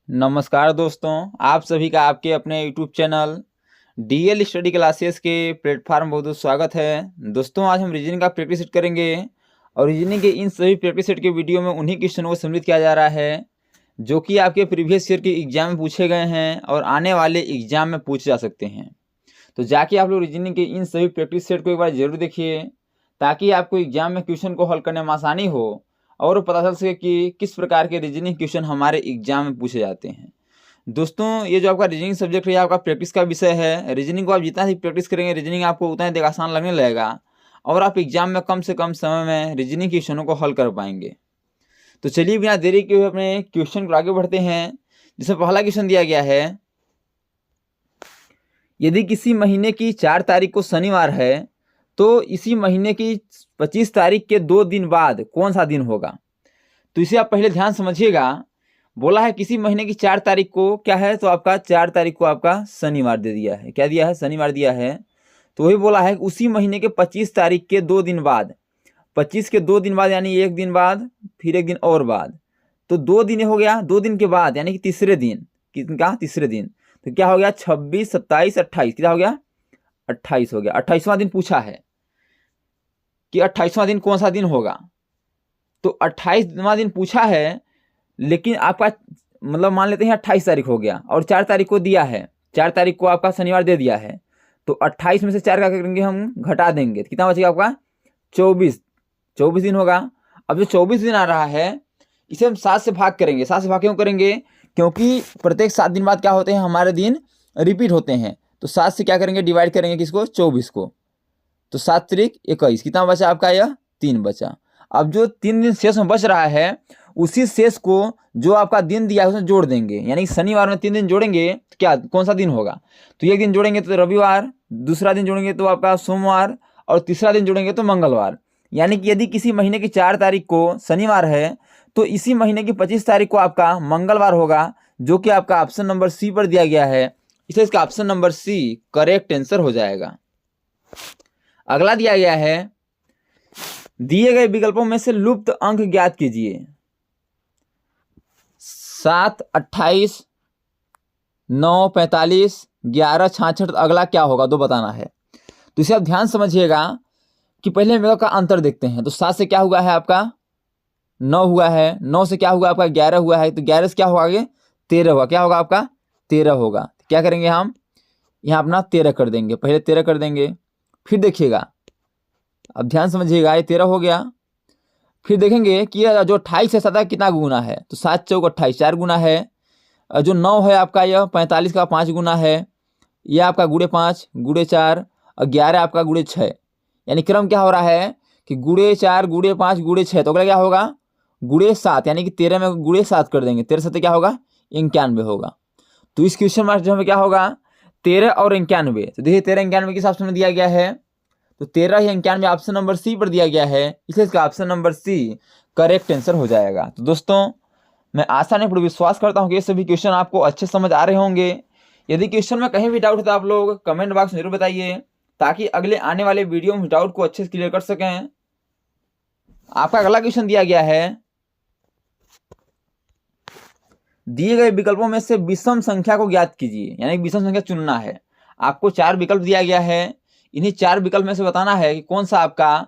नमस्कार दोस्तों, आप सभी का आपके अपने YouTube channel DL study classes के प्लेटफार्म बहुत बहुत स्वागत है। दोस्तों, आज हम रीजनिंग का प्रैक्टिस सेट करेंगे और रीजनिंग के इन सभी प्रैक्टिस सेट के वीडियो में उन्हीं क्वेश्चनों को सम्मिलित किया जा रहा है जो कि आपके प्रीवियस ईयर के एग्जाम में पूछे गए हैं और आने वाले एग्जाम में पूछे जा सकते हैं। तो जाके आप लोग रीजनिंग के इन सभी प्रैक्टिस सेट को एक बार जरूर देखिए ताकि आपको एग्जाम में क्वेश्चन को हल करने में आसानी हो और पता चल सके कि किस प्रकार के रीजनिंग क्वेश्चन हमारे एग्जाम में पूछे जाते हैं। दोस्तों, ये जो आपका रीजनिंग सब्जेक्ट है आपका प्रैक्टिस का विषय है। रीजनिंग को आप जितना ही प्रैक्टिस करेंगे रीजनिंग आपको उतना ही आसान लगने लगेगा और आप एग्जाम में कम से कम समय में रीजनिंग क्वेश्चनों को हल कर पाएंगे। तो चलिए बिना देरी के हुए अपने क्वेश्चन को आगे बढ़ते हैं। जिसमें पहला क्वेश्चन दिया गया है, यदि किसी महीने की 4 तारीख को शनिवार है तो इसी महीने की 25 तारीख के 2 दिन बाद कौन सा दिन होगा। तो इसे आप पहले ध्यान समझिएगा। बोला है किसी महीने की 4 तारीख को क्या है, तो आपका 4 तारीख को आपका शनिवार दे दिया है। क्या दिया है? शनिवार दिया है। तो वही बोला है उसी महीने के 25 तारीख के 2 दिन बाद, 25 के 2 दिन बाद यानी एक दिन बाद फिर एक दिन और बाद, तो 2 दिन हो गया। 2 दिन के बाद यानी कि तीसरे दिन, किनका? तीसरे दिन। तो क्या हो गया? 26, 27, 28, क्या हो गया? 28 हो गया। 28वां दिन पूछा है कि 28वां दिन कौन सा दिन होगा। तो 28वां दिन पूछा है, लेकिन आपका मतलब मान लेते हैं 28 तारीख हो गया और 4 तारीख को दिया है। 4 तारीख को आपका शनिवार दे दिया है, तो 28 में से 4 का करेंगे हम, घटा देंगे तो कितना बचेगा आपका? 24 दिन होगा। अब जो 24 दिन आ रहा है इसे हम 7 से भाग करेंगे। 7 से भाग क्यों करेंगे? क्योंकि प्रत्येक 7 दिन बाद क्या होते हैं, हमारे दिन रिपीट होते हैं। तो 7 से क्या करेंगे? डिवाइड करेंगे किसको? 24 को। तो 7 त्रिक 21, कितना बचा आपका? यह 3 बचा। अब जो 3 दिन शेष में बच रहा है उसी शेष को जो आपका दिन दिया है उसमें जोड़ देंगे, यानी शनिवार में 3 दिन जोड़ेंगे तो क्या कौन सा दिन होगा? तो एक दिन जोड़ेंगे तो रविवार, दूसरा दिन जोड़ेंगे तो आपका सोमवार और तीसरा दिन जोड़ेंगे तो मंगलवार। यानी कि यदि किसी महीने की 4 तारीख को शनिवार है तो इसी महीने की 25 तारीख को आपका मंगलवार होगा, जो कि आपका ऑप्शन नंबर सी पर दिया गया है। इसलिए इसका option number C correct answer हो जाएगा। अगला दिया गया है, दिए गए विकल्पों में से लुप्त अंक ज्ञात कीजिए। 7, 28, 9, 45, 11, 66, अगला क्या होगा? दो बताना है। तो इसे आप ध्यान समझिएगा कि पहले हम का अंतर देखते हैं। तो 7 से क्या हुआ है आपका? 9 हुआ है। 9 से क्या हुआ आपका? 11 हुआ है। तो 11 से क्या होगा आगे? 13 हुआ। क्या होगा आपका? 13 होगा। तो क्या करेंगे हम? यहाँ अपना 13 कर देंगे, पहले 13 कर देंगे। फिर देखिएगा, अब ध्यान समझिएगा, ये 13 हो गया। फिर देखेंगे कि जो 28 है सदा कितना गुना है। तो 7 चौक 28, 4 गुना है। जो 9 है आपका यह 45 का 5 गुना है। यह आपका गुड़े 5 गुड़े 4 और 11 आपका गुड़े 6। यानी क्रम क्या हो रहा है कि गुड़े 4 गुड़े 5 गुड़े 6। तो अगला क्या होगा? गुड़े 7, यानी कि 13 में गुड़े 7 कर देंगे। 13 7 क्या होगा? 91 होगा। तो इस क्वेश्चन मार्क में क्या होगा? 13 और 91। तो देखिए 13 91 किस ऑप्शन में दिया गया है? तो 13 ही 91 ऑप्शन नंबर सी पर दिया गया है, इसलिए इसका option number C correct answer हो जाएगा। तो दोस्तों, मैं आशा नहीं पूरी विश्वास करता हूं कि ये सभी क्वेश्चन आपको अच्छे समझ आ रहे होंगे। यदि क्वेश्चन में कहीं भी डाउट है तो आप लोग कमेंट बॉक्स में जरूर बताइए ताकि अगले आने वाले वीडियो में डाउट को अच्छे से क्लियर कर सकें। आपका अगला क्वेश्चन दिया गया है, दिए गए विकल्पों में से विषम संख्या को ज्ञात कीजिए। यानी विषम संख्या चुनना है। आपको 4 विकल्प दिया गया है, इन्हीं 4 विकल्प में से बताना है कि कौन सा आपका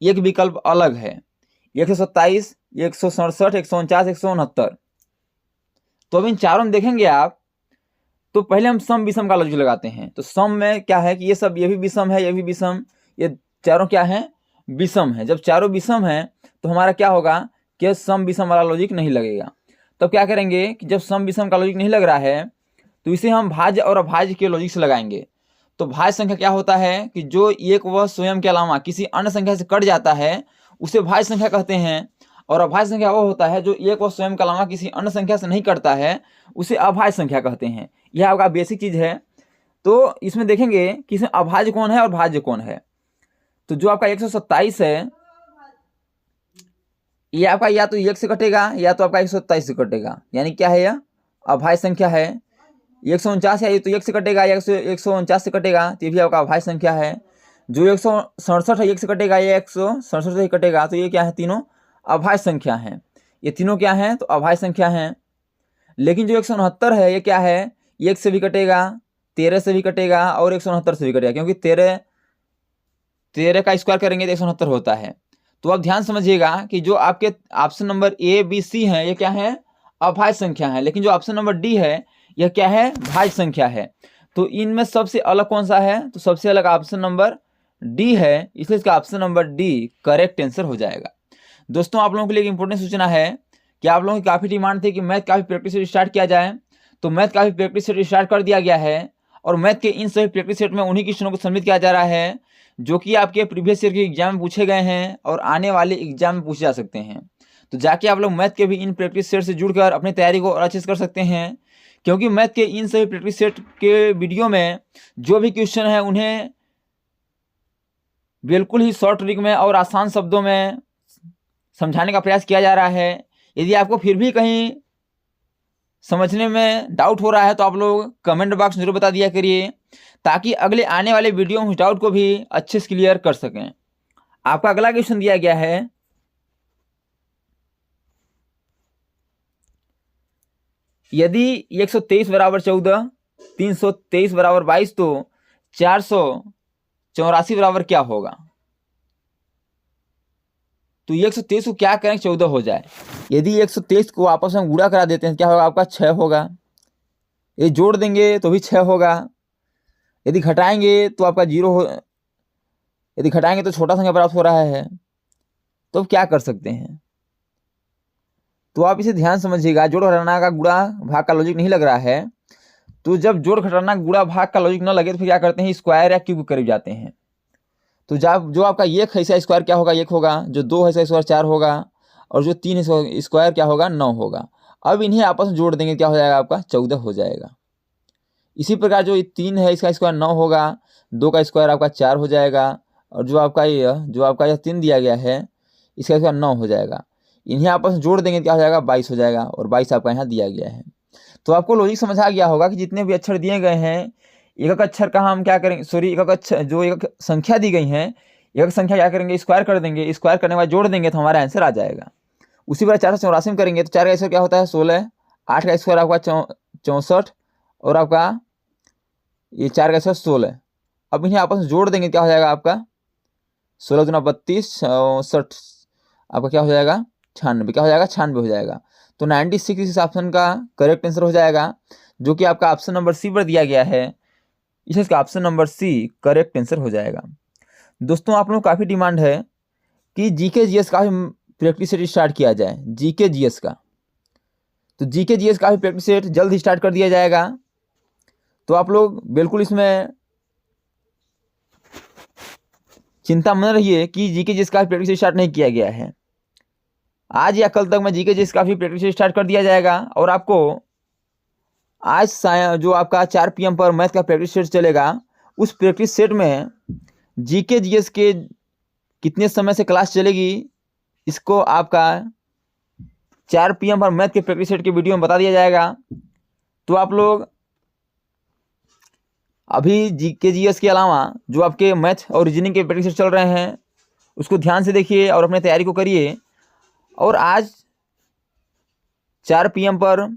एक विकल्प अलग है। 127, 167, 149, 169। तो अब इन चारों में देखेंगे आप, तो पहले हम सम विषम का लॉजिक लगाते हैं। तो सम में क्या है कि ये भी विषम है, ये भी विषम, ये चारों क्या है? विषम है। जब चारों विषम है तो हमारा क्या होगा कि सम विषम वाला लॉजिक नहीं लगेगा। तब क्या करेंगे कि जब सम विषम का लॉजिक नहीं लग रहा है तो इसे हम भाज्य और अभाज्य के लॉजिक से लगाएंगे। तो भाज्य संख्या क्या होता है कि जो एक वह स्वयं के अलावा किसी अन्य संख्या से कट जाता है उसे भाज्य संख्या कहते हैं। और अभाज्य संख्या वो होता है जो एक वह स्वयं के अलावा किसी अन्य संख्या से नहीं कटता है, उसे अभाज्य संख्या कहते हैं। यह आपका बेसिक चीज है। तो इसमें देखेंगे कि इसमें अभाज्य कौन है और भाज्य कौन है। तो जो आपका 127 है, ये आपका या तो 1 से कटेगा या तो आपका 127 से कटेगा, यानी क्या है? यह अभाज्य संख्या है। 149 है, ये तो 1 से कटेगा या 149 से कटेगा, तो ये भी आपका अभाज्य संख्या है। जो 167 है 1 से कटेगा या 167 से कटेगा, तो ये क्या है? तीनों अभाज्य संख्या हैं। ये तीनों क्या हैं? तो अभाज्य संख्या हैं। लेकिन जो 169 है ये क्या है, 1 से भी कटेगा, 13 से भी कटेगा और 169 से भी कटेगा, क्योंकि 13 का स्क्वायर करेंगे तो 169 होता है। तो अब ध्यान समझिएगा कि जो आपके option number A B C है ये क्या है, अभाज्य संख्या है, लेकिन जो ऑप्शन नंबर डी है यह क्या है, भाज्य संख्या है। तो इनमें सबसे अलग कौन सा है, तो सबसे अलग ऑप्शन नंबर डी है, इसलिए इसका option number D correct answer हो जाएगा। दोस्तों आप लोगों के लिए एक इंपॉर्टेंट सूचना है कि आप लोगों की काफ़ी डिमांड थी कि मैथ काफ़ी प्रैक्टिस सेट स्टार्ट किया जाए, तो मैथ काफ़ी प्रैक्टिस सेट स्टार्ट कर दिया गया है। और मैथ के इन सभी प्रैक्टिस सेट में उन्हीं क्वेश्चनों को सबमिट किया जा रहा है जो कि आपके प्रीवियस ईयर के एग्जाम में पूछे गए हैं और आने वाले एग्जाम में पूछे जा सकते हैं। तो जाके आप लोग मैथ के भी इन प्रैक्टिस सेट से जुड़कर अपनी तैयारी को और अच्छे से कर सकते हैं, क्योंकि मैथ के इन सभी प्रैक्टिस सेट के वीडियो में जो भी क्वेश्चन है उन्हें बिल्कुल ही शॉर्ट ट्रिक में और आसान शब्दों में समझाने का प्रयास किया जा रहा है। यदि आपको फिर भी कहीं समझने में डाउट हो रहा है तो आप लोग कमेंट बॉक्स में जरूर बता दिया करिए, ताकि अगले आने वाले वीडियो में उस डाउट को भी अच्छे से क्लियर कर सकें। आपका अगला क्वेश्चन दिया गया है, यदि 123 बराबर 14, 323 बराबर 22 तो 484 बराबर क्या होगा। तो 123 को क्या करें 14 हो जाए। यदि 123 को आपस में गुणा करा देते हैं क्या होगा, आपका 6 होगा। ये जोड़ देंगे तो भी 6 होगा। यदि घटाएंगे तो आपका 0 हो, यदि घटाएंगे तो छोटा संख्या प्राप्त हो रहा है। तो अब क्या कर सकते हैं, तो आप इसे ध्यान समझिएगा। जोड़ घटाना का गुणा भाग का लॉजिक नहीं लग रहा है, तो जब जोड़ घटाना गुणा भाग का लॉजिक न लगे तो फिर क्या करते हैं, स्क्वायर या क्यूब के करीब जाते हैं। तो जब जो आपका 1 है इसका स्क्वायर क्या होगा, 1 होगा। जो 2 है इसका स्क्वायर 4 होगा। और जो 3 है स्क्वायर क्या होगा, 9 होगा। अब इन्हें आपस में जोड़ देंगे क्या हो जाएगा, आपका 14 हो जाएगा। इसी प्रकार जो 3 है इसका स्क्वायर 9 होगा, 2 का स्क्वायर आपका 4 हो जाएगा। और जो आपका यह 3 दिया गया है इसका स्क्वायर 9 हो जाएगा। इन्हें आपस में जोड़ देंगे क्या हो जाएगा, 22 हो जाएगा। और 22 आपका यहाँ दिया गया है। तो आपको लॉजिक समझ आ गया होगा कि जितने भी अक्षर दिए गए हैं, एक अक्षर का हम क्या करेंगे, सॉरी एक अक्षर जो एक संख्या दी गई है, एक संख्या क्या करेंगे, स्क्वायर कर देंगे। स्क्वायर करने के बाद जोड़ देंगे तो हमारा आंसर आ जाएगा। उसी प्रकार 484 में करेंगे तो 4 का स्क्वायर क्या होता है, 16। 8 का स्क्वायर आपका 64। और आपका ये 4 का स्क्वायर 16। अब इन्हें आपस में जोड़ देंगे क्या हो जाएगा, आपका 16 दूना 32, 64 आपका क्या हो जाएगा, 96। क्या हो जाएगा, 96 हो जाएगा। तो 96 इस ऑप्शन का करेक्ट आंसर हो जाएगा, जो कि आपका ऑप्शन नंबर सी पर दिया गया है। इसका option number C correct answer हो जाएगा। दोस्तों आप लोगों को काफ़ी डिमांड है कि जीके जीएस का भी प्रैक्टिस सेट स्टार्ट किया जाए, जीके जीएस का। तो जीके जीएस का भी प्रैक्टिस सेट जल्द ही स्टार्ट कर दिया जाएगा। तो आप लोग बिल्कुल इसमें चिंता मत रहिए कि जीके जीएस का भी प्रैक्टिस स्टार्ट नहीं किया गया है। आज या कल तक में जीके जीएस का भी प्रैक्टिस स्टार्ट कर दिया जाएगा। और आपको आज जो आपका 4 PM पर मैथ का प्रैक्टिस सेट चलेगा, उस प्रैक्टिस सेट में जीके जीएस के कितने समय से क्लास चलेगी इसको आपका 4 PM पर मैथ के प्रैक्टिस सेट के वीडियो में बता दिया जाएगा। तो आप लोग अभी जीके जीएस के अलावा जो आपके मैथ और रीजनिंग के प्रैक्टिस सेट चल रहे हैं उसको ध्यान से देखिए और अपने तैयारी को करिए। और आज 4 PM पर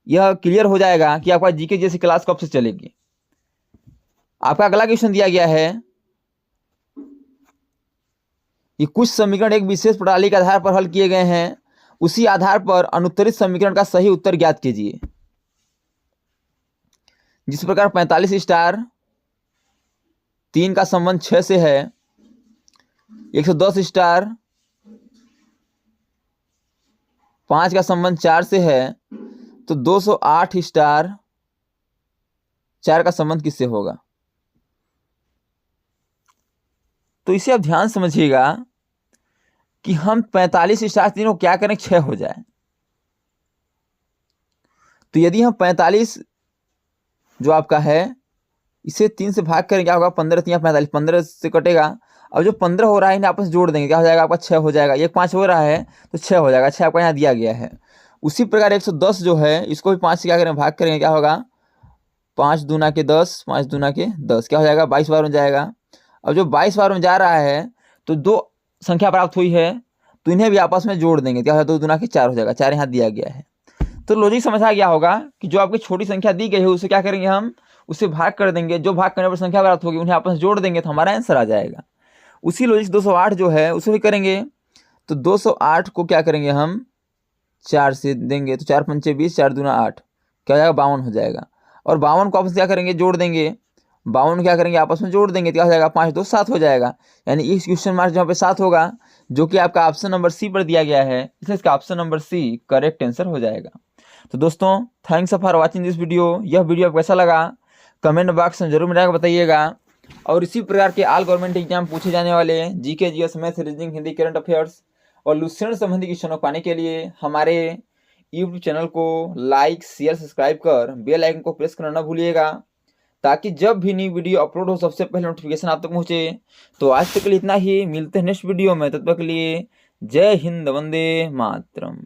यह क्लियर हो जाएगा कि आपका जीके जैसी क्लास कब से चलेगी। आपका अगला क्वेश्चन दिया गया है कि कुछ समीकरण एक विशेष प्रणाली के आधार पर हल किए गए हैं, उसी आधार पर अनुत्तरित समीकरण का सही उत्तर ज्ञात कीजिए। जिस प्रकार 45 स्टार 3 का संबंध 6 से है, 110 स्टार 5 का संबंध 4 से है, तो 208 स्टार 4 का संबंध किससे होगा। तो इसे आप ध्यान समझिएगा कि हम 45 स्टार 3 को क्या करें, 6 हो जाए। तो यदि हम 45 जो आपका है इसे 3 से भाग करें क्या होगा, 15 3 45, 15 से कटेगा। अब जो 15 हो रहा है इन्हें आपस में जोड़ देंगे क्या हो जाएगा, आपका 6 हो जाएगा। 1 5 हो रहा है तो 6 हो जाएगा, 6 आपका यहाँ दिया गया है। उसी प्रकार 110 जो है इसको भी 5 से क्या करें, भाग करेंगे क्या होगा, 5 दूना के 10, 5 दूना के 10 क्या हो जाएगा, 22 बार में जाएगा। अब जो 22 बार में जा रहा है तो 2 संख्या प्राप्त हुई है, तो इन्हें भी आपस में जोड़ देंगे क्या होगा, 2 दूना के 4 हो जाएगा, 4 यहाँ दिया गया है। तो लॉजिक समझ आ गया होगा कि जो आपकी छोटी संख्या दी गई है उसे क्या करेंगे हम, उसे भाग कर देंगे, जो भाग करने पर संख्या प्राप्त होगी उन्हें आपस में जोड़ देंगे तो हमारा आंसर आ जाएगा। उसी लॉजिक 208 जो है उसे भी करेंगे। तो 208 को क्या करेंगे हम 4 से देंगे, तो 4 पंचे 20, 4 दूना 8, क्या हो जाएगा 52 हो जाएगा। और 52 को आपस में क्या करेंगे जोड़ देंगे, 52 क्या करेंगे आपस में जोड़ देंगे, तो क्या हो जाएगा 5 2 7 हो जाएगा। यानी इस क्वेश्चन मार्क जहाँ पे 7 होगा, जो कि आपका ऑप्शन नंबर सी पर दिया गया है, इसलिए इसका option number C correct answer हो जाएगा। तो दोस्तों thanks for watching this video. यह वीडियो आपको कैसा लगा कमेंट बॉक्स में जरूर मेरा बताइएगा। और इसी प्रकार के ऑल गवर्नमेंट एग्जाम पूछे जाने वाले GK, GS, math, reasoning, Hindi, current affairs और लुसेंट संबंधी क्वेश्चन को पाने के लिए हमारे यूट्यूब चैनल को लाइक, शेयर, सब्सक्राइब कर बेल आइकन को प्रेस करना ना भूलिएगा, ताकि जब भी नई वीडियो अपलोड हो सबसे पहले नोटिफिकेशन आप तक पहुंचे। तो आज तक के लिए इतना ही, मिलते हैं नेक्स्ट वीडियो में, तब तक के लिए जय हिंद, वंदे मातरम।